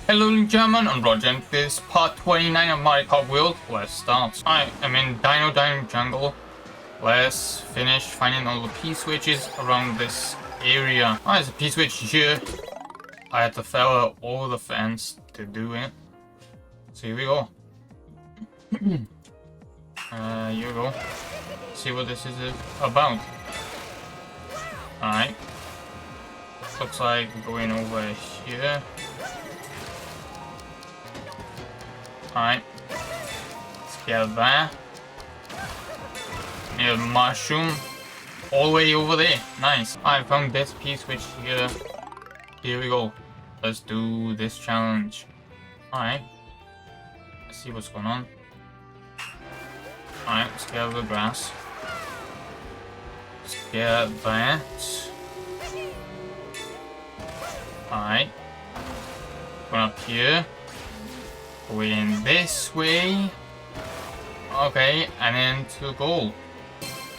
Hello gentlemen, I'm Roger and this is part 29 of MarioKart World. Let's start. I am in Dino Jungle. Let's finish finding all the P-switches around this area. There's a P-switch here. I had to fell over the fence to do it. So here we go. Here we go. See what this is about. Alright. Looks like we're going over here. Alright. Let's get that. Need a mushroom. All the way over there. Nice. I found this P-switch here. Here we go. Let's do this challenge. Alright. Let's see what's going on. Alright, let's get out of the grass. Let's get that. Alright. Going up here. Going this way. Okay, and then to goal.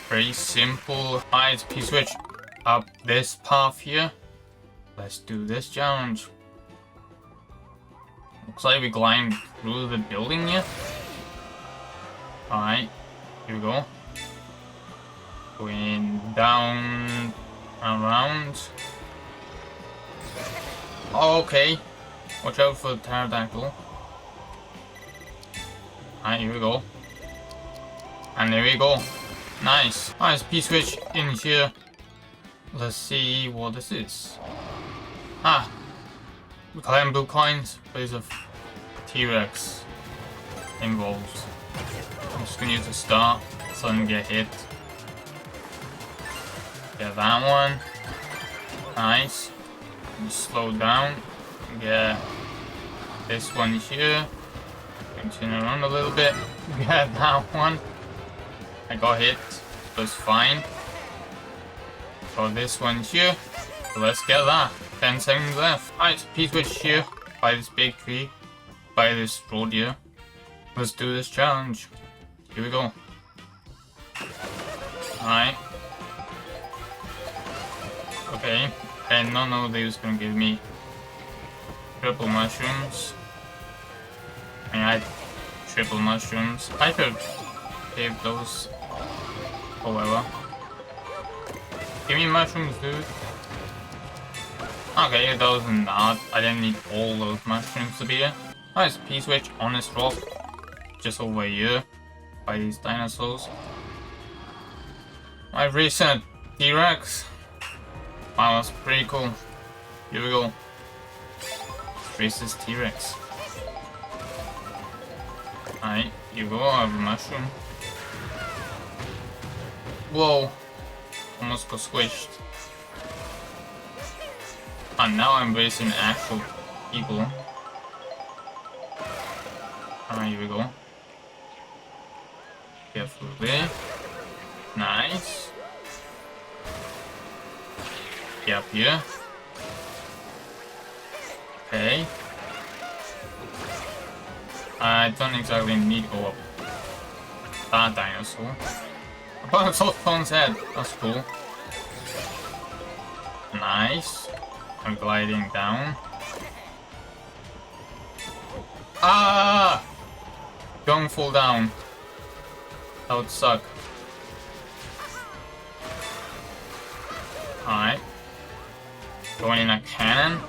Very simple. Alright, P-switch up this path here. Let's do this challenge. Looks like we climbed through the building here. Alright, here we go. Going down, around. Okay, watch out for the pterodactyl. Alright, here we go. And there we go. Nice. Alright, P-switch in here. Let's see what this is. We collect blue coins, but there's a T-Rex involved. I'm just gonna use the star so I don't get hit. Get that one. Nice. Just slow down. Get this one here. Turn around a little bit. Get that one. I got hit, but it's fine. Got this one here. So let's get that. 10 seconds left. Alright, P-switch here. By this big tree. By this road here. Let's do this challenge. Here we go. Alright. Okay. And no, they was gonna give me triple mushrooms. I mean, I had triple mushrooms. I could save those. However. Give me mushrooms, dude. Okay, that was not. I didn't need all those mushrooms to be here. Nice P-switch on this rock. Just over here. By these dinosaurs. My recent T-Rex. Wow, that's pretty cool. Here we go. Race this T-Rex. Alright, here we go. I have a mushroom. Whoa. Almost got squished. And now I'm racing actual people. Alright, here we go. Careful there. Nice. Get up here. Okay. I don't exactly need to go up that dinosaur. But it's off on his head. That's cool. Nice. I'm gliding down. Don't fall down. That would suck. Alright. Going in a cannon.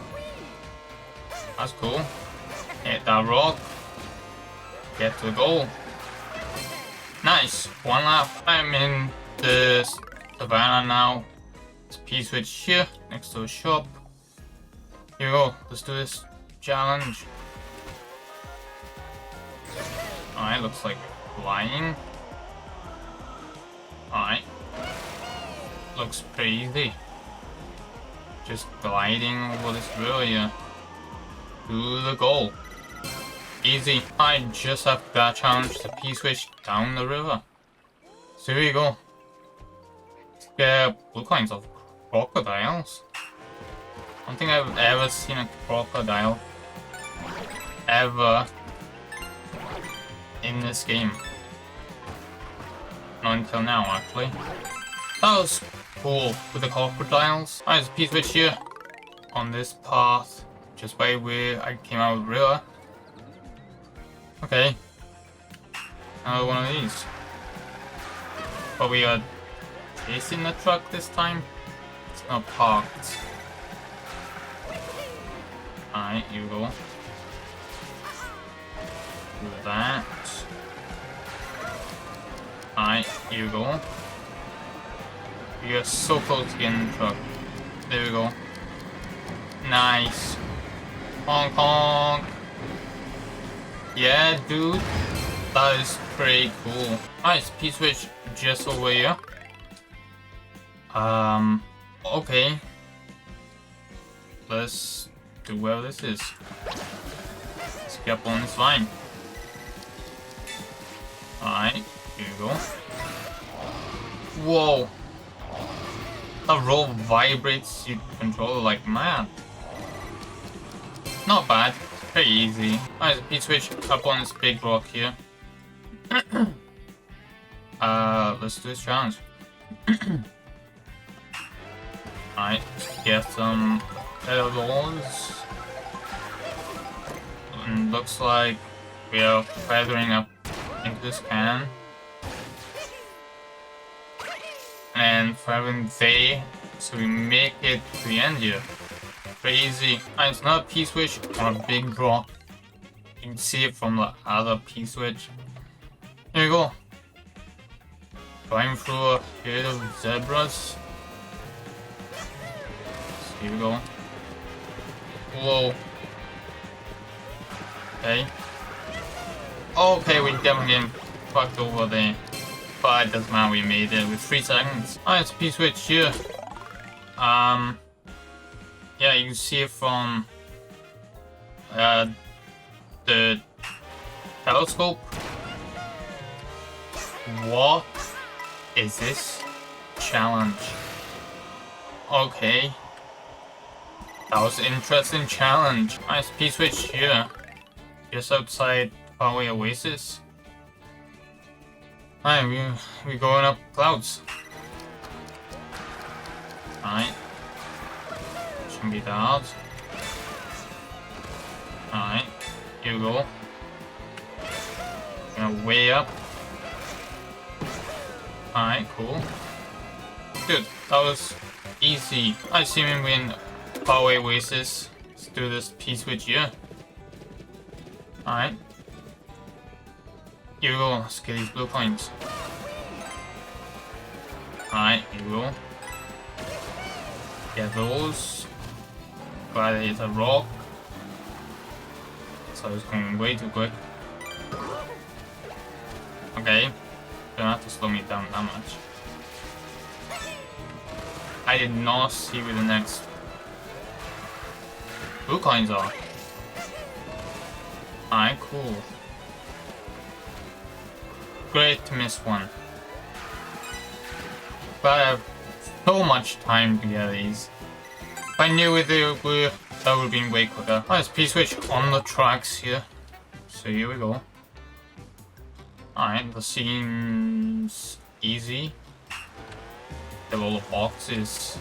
That's cool. Hit that rock. Get to the goal. Nice. One lap. I'm in the savannah now. It's P-switch here next to a shop. Here we go. Let's do this challenge. Alright, looks like flying. Alright. Looks pretty easy. Just gliding over this river here. To the goal. Easy. I just have that challenge to P-switch down the river. So here we go. Let's get blue coins of crocodiles. I don't think I've ever seen a crocodile ever in this game. Not until now, actually. That was cool with the crocodiles. There's a P-switch here on this path just by where I came out with Rilla. Okay. Another one of these. But we are chasing the truck this time. It's not parked. Alright, here we go. Do that. Alright, here we go. We are so close to getting the truck. There we go. Nice. Honk honk. Yeah, dude. That is pretty cool. Nice, P-switch just over here. Okay. Let's do where this is. Let's get on this line. Alright, here we go. Whoa. The roll vibrates your controller like mad. Not bad. Very easy. Alright, P-switch up on this big rock here. Let's do this challenge. Alright, get some pedals. And looks like we are feathering up into this can. And feathering there, so we make it to the end here. Very easy. And it's not a P-switch on a big rock. You can see it from the other P-switch. Here we go. Going through a field of zebras. Here we go. Whoa. Okay. Okay, we definitely getting fucked over there. But it doesn't matter, we made it with 3 seconds. Alright, it's a P-switch here. Yeah, you can see it from the telescope. What is this challenge? Okay. That was an interesting challenge. Nice P-switch here. Just outside Poway Oasis. Alright, we're going up clouds. Alright. Shouldn't be that hard. Alright, here we go. Going way up. Alright, cool. Good, that was easy. I see him win Poway Oasis. Let's do this P-switch here. Alright. Here we go, let's get these blue coins. Alright, here we go. Get those. Glad it's a rock. So I was going way too quick. Okay. Don't have to slow me down that much. I did not see where the next blue coins are. Alright, cool. Great to miss one. But I have so much time to get these. If I knew where they were, that would have been way quicker. Let's P-switch on the tracks here. So here we go. Alright, this seems easy. Get all the boxes.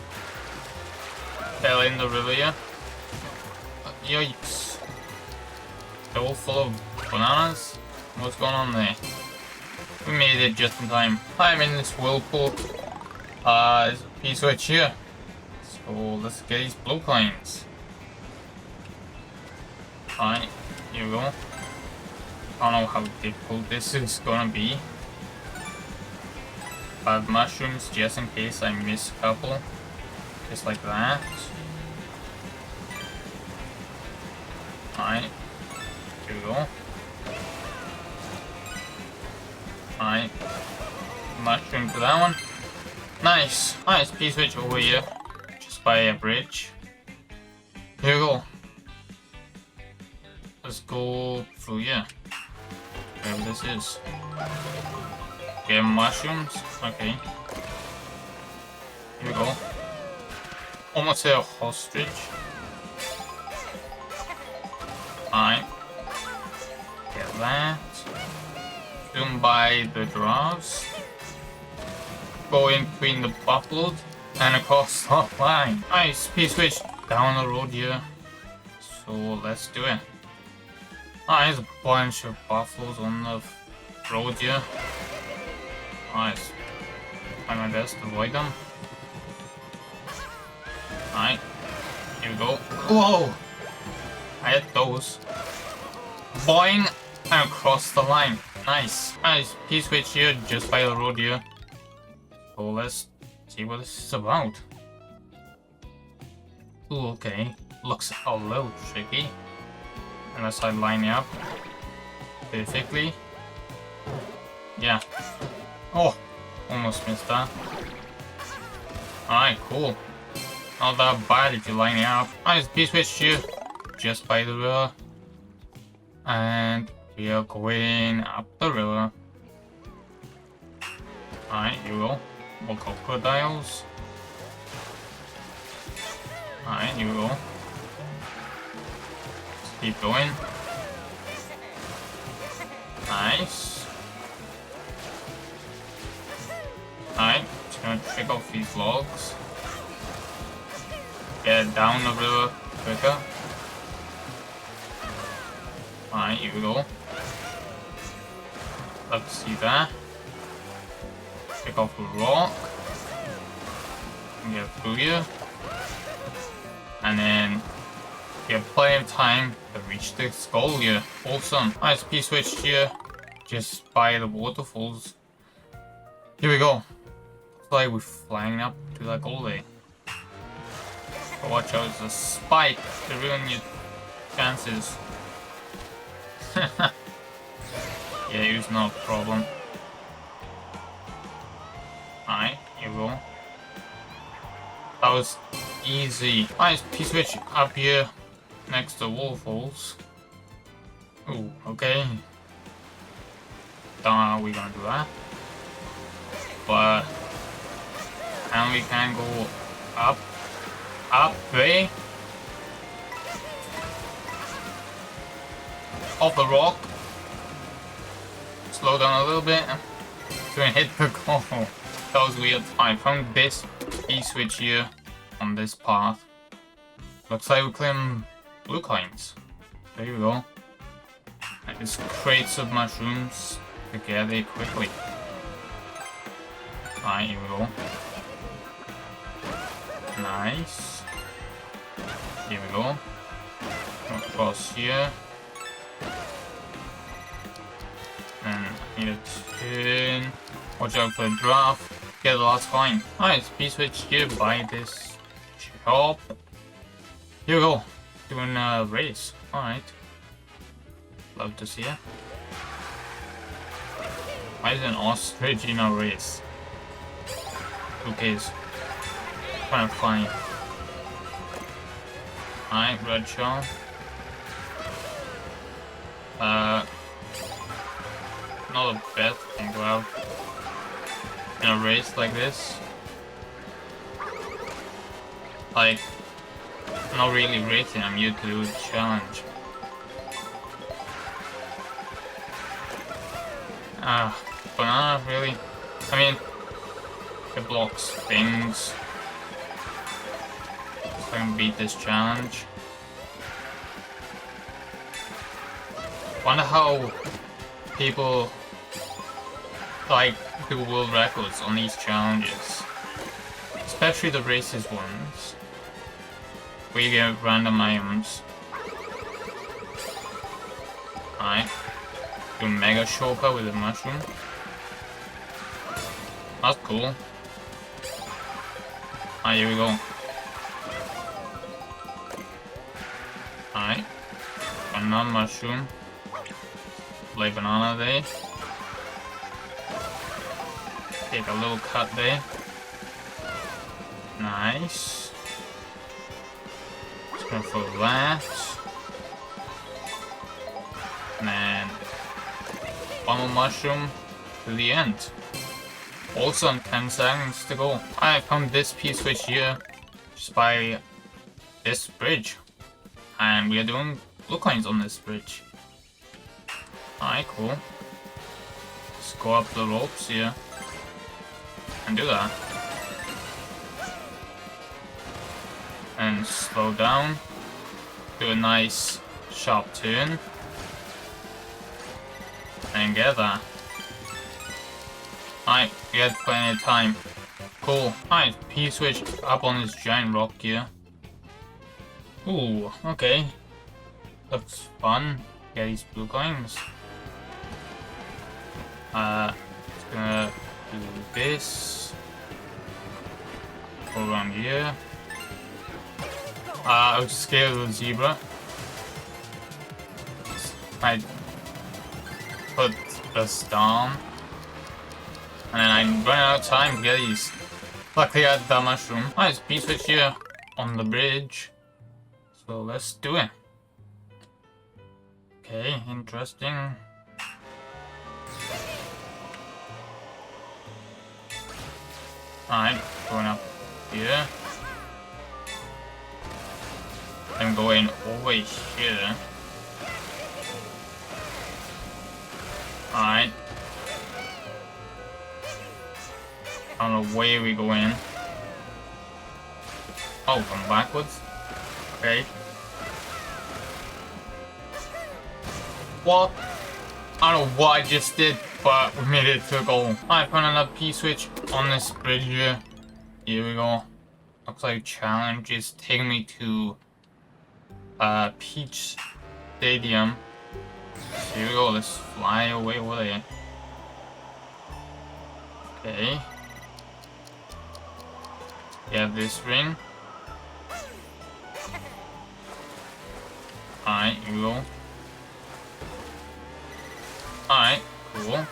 Fell in the river here. Yikes. They're all full of bananas. What's going on there? We made it just in time. I'm in this whirlpool. There's a P-switch here. So let's get these blue coins. Alright, here we go. I don't know how difficult this is gonna be. 5 mushrooms just in case I miss a couple. Just like that. Alright, here we go. Alright, mushroom to that one. Nice, nice P-switch over here. Just by a bridge. Here we go. Let's go through here. Whatever this is. Get mushrooms. Okay. Here we go. Almost hit a ostrich. Alright. Get that. Zoom by the giraffes. Go in between the buffaloes and across the line. Nice P-switch down the road here. So let's do it. Alright, there's a bunch of buffaloes on the road here. Nice. Try my best to avoid them. Alright, here we go. Whoa! I hit those. Boing! And across the line. Nice. Nice P-switch here just by the road here. So let's see what this is about. Ooh, okay. Looks a little tricky. Unless I line it up perfectly. Yeah. Oh! Almost missed that. Alright, cool. Not that bad if you line it up. Nice P-switch here just by the river. And we are going up the river. Alright, here we go. More crocodiles. Alright, here we go. Let's keep going. Nice. Alright, just gonna check off these logs. Get down the river quicker. Alright, here we go. Let's see that. Pick off a rock. And get through here. And then we have plenty of time to reach the skull here. Awesome. Nice P-switch here. Just by the waterfalls. Here we go. Looks like we're flying up to that goal there. But watch out, it's a spike to ruin your chances. Yeah, it's not a problem. Alright, here we go. That was easy. Nice P-switch up here next to waterfalls. Ooh, okay. Don't know how we're gonna do that. But and we can go up way off the rock. Slow down a little bit to hit the goal. That was weird. I found this P-switch here on this path. Looks like we claim blue coins. There you go. And just crates of mushrooms to get it quickly. Alright, here we go. Nice. Here we go. Across here. And I need to turn. Watch out for the draft. Get the last coin. Nice P-switch here by this shop. Here we go. Doing a race. Alright. Love to see it. Why is an ostrich in a race? Who cares? Kind of funny. Alright, red shell. Not the best thing to have in a race like this. Like, not really racing, I'm here to do a challenge. Banana, really? I mean, it blocks things. So I can beat this challenge. Wonder how people like do world records on these challenges, especially the racist ones, where you get random items. Alright, do a mega shortcut with a mushroom. That's cool. Alright, here we go. Alright, another mushroom. Play banana there. Take a little cut there. Nice. Just go for that. And then one more mushroom to the end. Also 10 seconds to go. I found this P-switch here just by this bridge. And we are doing blue coins on this bridge. Alright, cool. Let's go up the ropes here. And do that. And slow down. do a nice sharp turn. And get that. Alright, we had plenty of time. Cool. Alright, P-switch up on this giant rock here. Ooh, okay. Looks fun. Get these blue coins. Just gonna do this. Go around here. I was scared of the zebra. I put this down. And then I run out of time to get these. Luckily I had the mushroom. Nice P-switch here on the bridge. So let's do it. Okay, interesting. Alright, going up here. I'm going over here. Alright. I don't know where we go in. Oh, from backwards? Okay. What? I don't know what I just did, but we made it to a goal. I found another P-switch on this bridge here. Here we go. Looks like challenge is taking me to Peach Stadium. So here we go, let's fly away over there. Okay. Yeah, this ring. Alright, here we go. Alright, cool.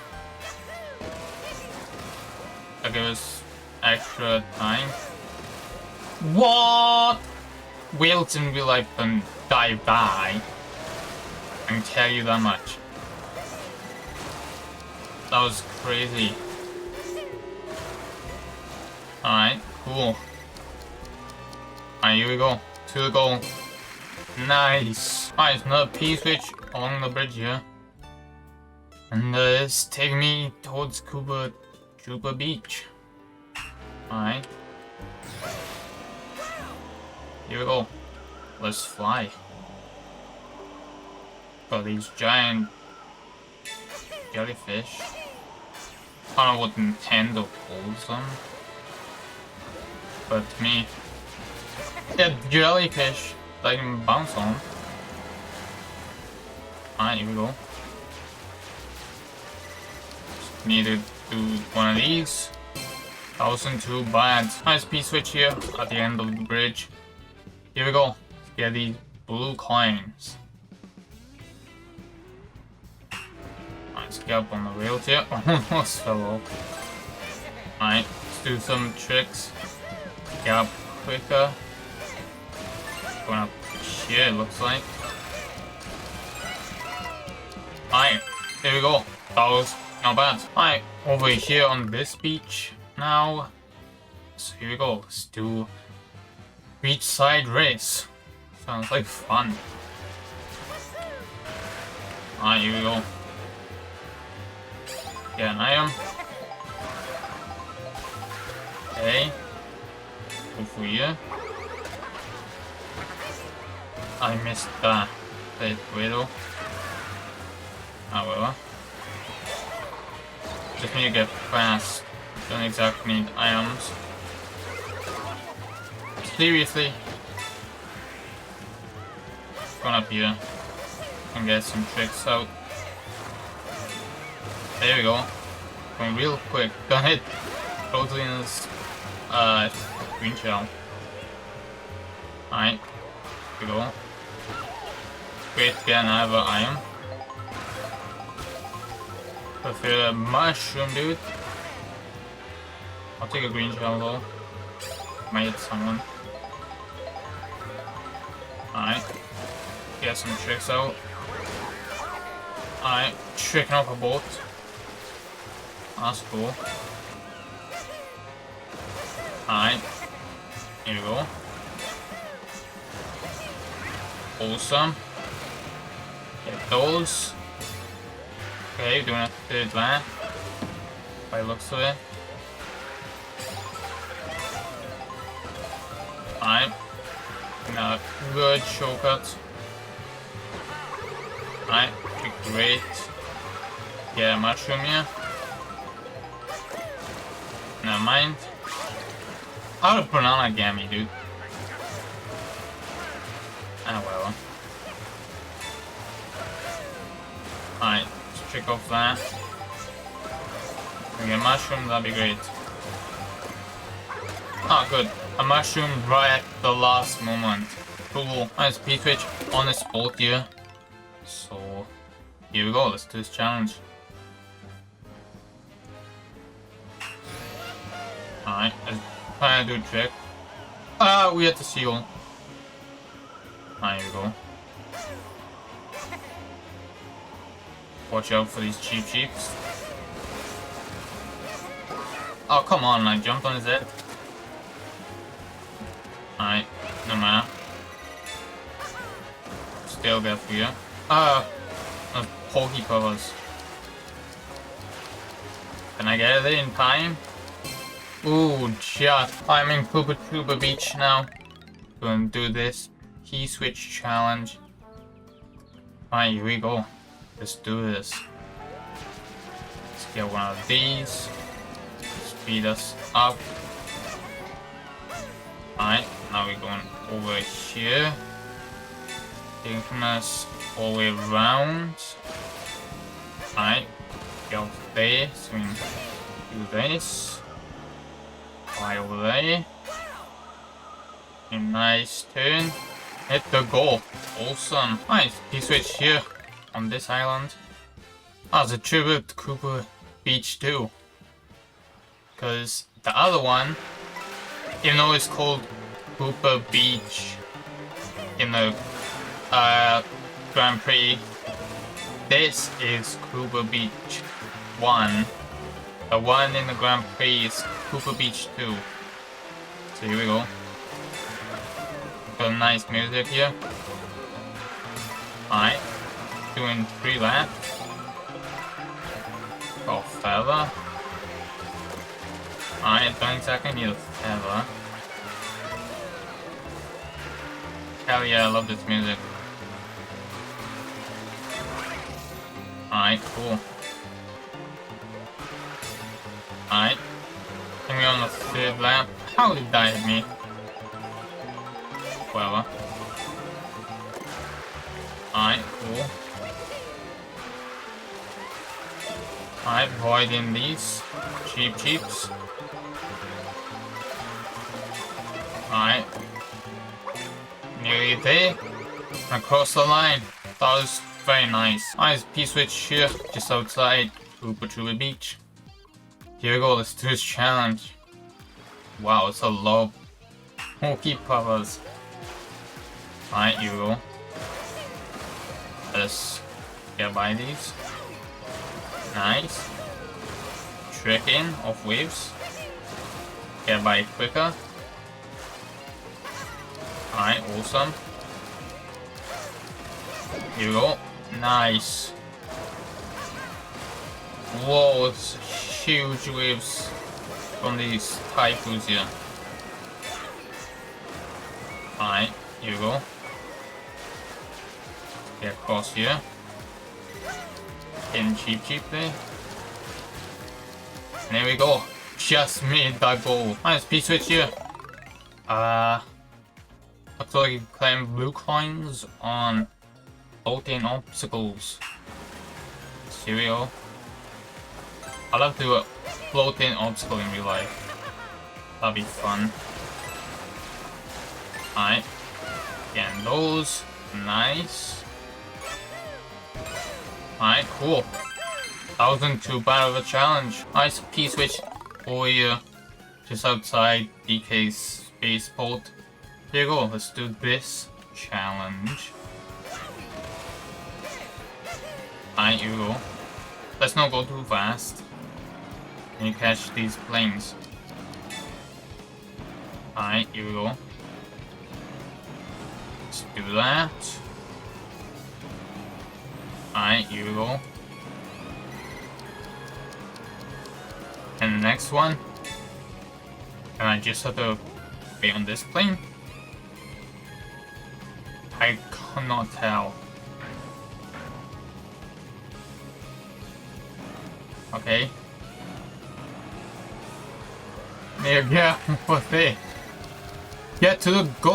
That gives us extra time. What? Whales in real life can dive by. I can tell you that much. That was crazy. Alright, cool. Alright, here we go. To the goal. Nice. Alright, another P-switch along the bridge here. And it's taking me towards Cuba Beach. Alright. Here we go. Let's fly. Got these giant jellyfish. I don't know what Nintendo calls them. But to me, they're jellyfish that I can bounce on. Alright, here we go. Just need to do one of these. That wasn't too bad. Nice P-switch here at the end of the bridge. Here we go. Let's get these blue coins. Let's get up on the rails here. Almost fell off. Alright, let's do some tricks. Get up quicker. Going up here, it looks like. Alright, here we go. That was not bad. Alright, over here on this beach now. So here we go. Let's do beachside race. Sounds like fun. Alright, here we go. Get an item. Okay. Go for here. I missed that. That widow. However. Just need to get fast. Don't exactly need items. Seriously. Going up here. And get some tricks out. There we go. Going real quick. Don't hit totally in this green shell. Alright. Here we go. Great to get another iron. Prefer a mushroom, dude. I'll take a green shell though. Might hit someone. Alright. Get some tricks out. Alright. Tricking off a boat. That's cool. Alright. Here we go. Awesome. Get those. Okay, doing a third lap. By the looks of it. Alright. Now, good shortcut. Alright, great. Yeah, mushroom here. Never mind. Out of banana gammy, dude. Ah, well. Alright, let's trick off that. We get a mushroom, that'd be great. Oh, good. A mushroom right at the last moment. Cool. Nice P-switch on this boat here. So, here we go. Let's do this challenge. Alright, let's try to do a trick. Ah, we had the seal. Alright, here we go. Watch out for these cheeps. Oh, come on, I jumped on his head. Alright, no matter. Still get for you. Ah, those pokey powers. Can I get it in time? Ooh, just. I'm in Koopa Troopa Beach now. Gonna do this key switch challenge. Alright, here we go. Let's do this. Let's get one of these. Speed us up. Alright, now we're going over here. Taking us all the way around. Alright, get over there. So we can do this. Right over there. A nice turn. Hit the goal. Awesome. Nice. P-switch here on this island. As a tribute to Koopa Beach too. Because the other one, even though it's called Koopa Beach in the Grand Prix, this is Koopa Beach 1. The one in the Grand Prix is Koopa Beach 2. So here we go. Got nice music here. Alright. Doing 3 laps. Oh, feather. Alright, don't exactly need a feather. Hell yeah, I love this music. Alright, cool. Alright. Can we on the 3rd lap? How did that hit me? Whatever. Alright, cool. Alright, avoiding these cheeps. Alright. Nearly there. Across the line. That was very nice. Nice P-switch here, just outside Koopa Troopa Beach. Here we go, let's do this challenge. Wow, it's a lot of pokey powers. Alright, here we go. Let's get by these. Nice. Tricking off waves. Get by quicker. Alright, awesome. Here we go. Nice. Whoa, it's huge waves from these typhoons here. Alright, here we go. Get across here. Getting cheap there. And there we go. Just made that goal. Nice P-switch here. Looks like you can claim blue coins on floating obstacles. So here we go. I'd love to do a floating obstacle in real life. That'd be fun. Alright. Getting those. Nice. Alright, cool. That wasn't too bad of a challenge. Nice P-switch over here. Just outside DK's spaceport. Here you go, let's do this challenge. Alright, here we go. Let's not go too fast. And you catch these planes. Alright, here we go. Let's do that. Alright, here we go. And the next one. And I just have to wait on this plane. I cannot tell. Okay. There you go. What's it? Get to the goal!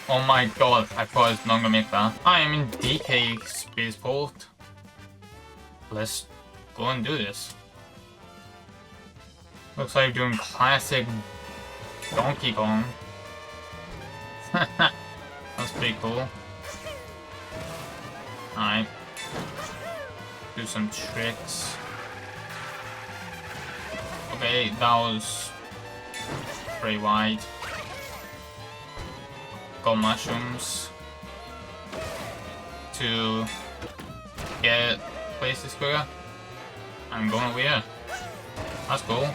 Oh my god, I thought I was not gonna make that. I am in DK Spaceport. Let's go and do this. Looks like doing classic Donkey Kong. That's pretty cool. Alright. Do some tricks. Okay, that was pretty wide. Got mushrooms to get places quicker. I'm going over here. That's cool.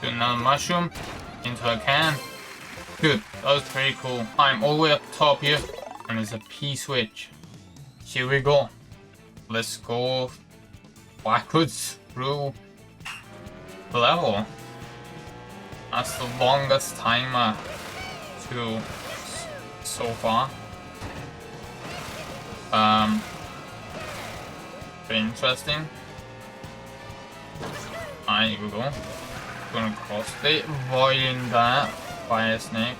Do another mushroom into a can. Good, that was pretty cool. I'm all the way up top here, and there's a P-switch. Here we go. Let's go backwards through the level. That's the longest timer to so far. Very interesting. Alright, here we go. Gonna cross it, avoiding that fire snake.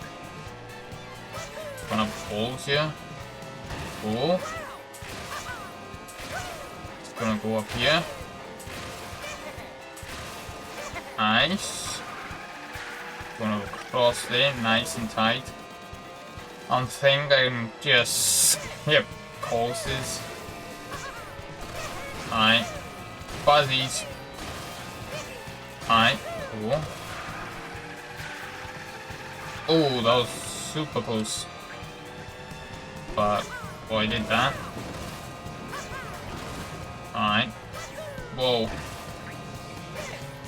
Gonna pause here. Cool. Just gonna go up here. Nice. Gonna cross it, nice and tight. I think I can just skip courses. Alright. Fuzzies. Alright, cool. Oh, that was super close. But, oh, I did that. Alright. Whoa.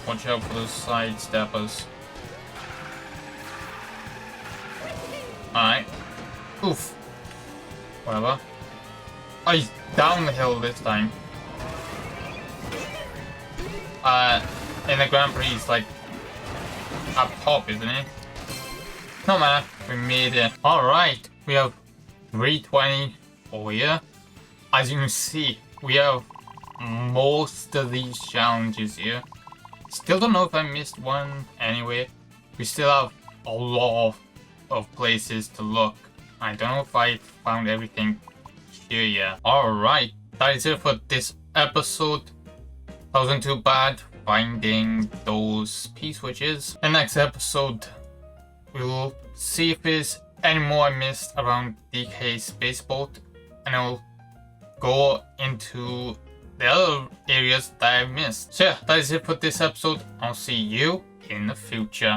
Watch out for those side steppers. Alright. Oof. Whatever. Oh, he's down the hill this time. In the Grand Prix, he's like up top, isn't he? No matter, we made it. Alright, we have 320 over here. As you can see, we have most of these challenges here. Still don't know if I missed one anyway. We still have a lot of places to look. I don't know if I found everything here yet. Alright, that is it for this episode. That wasn't too bad finding those P-switches. The next episode, we'll see if there's any more I missed around DK Spaceport, and I'll go into the other areas that I missed. So yeah, that is it for this episode. I'll see you in the future.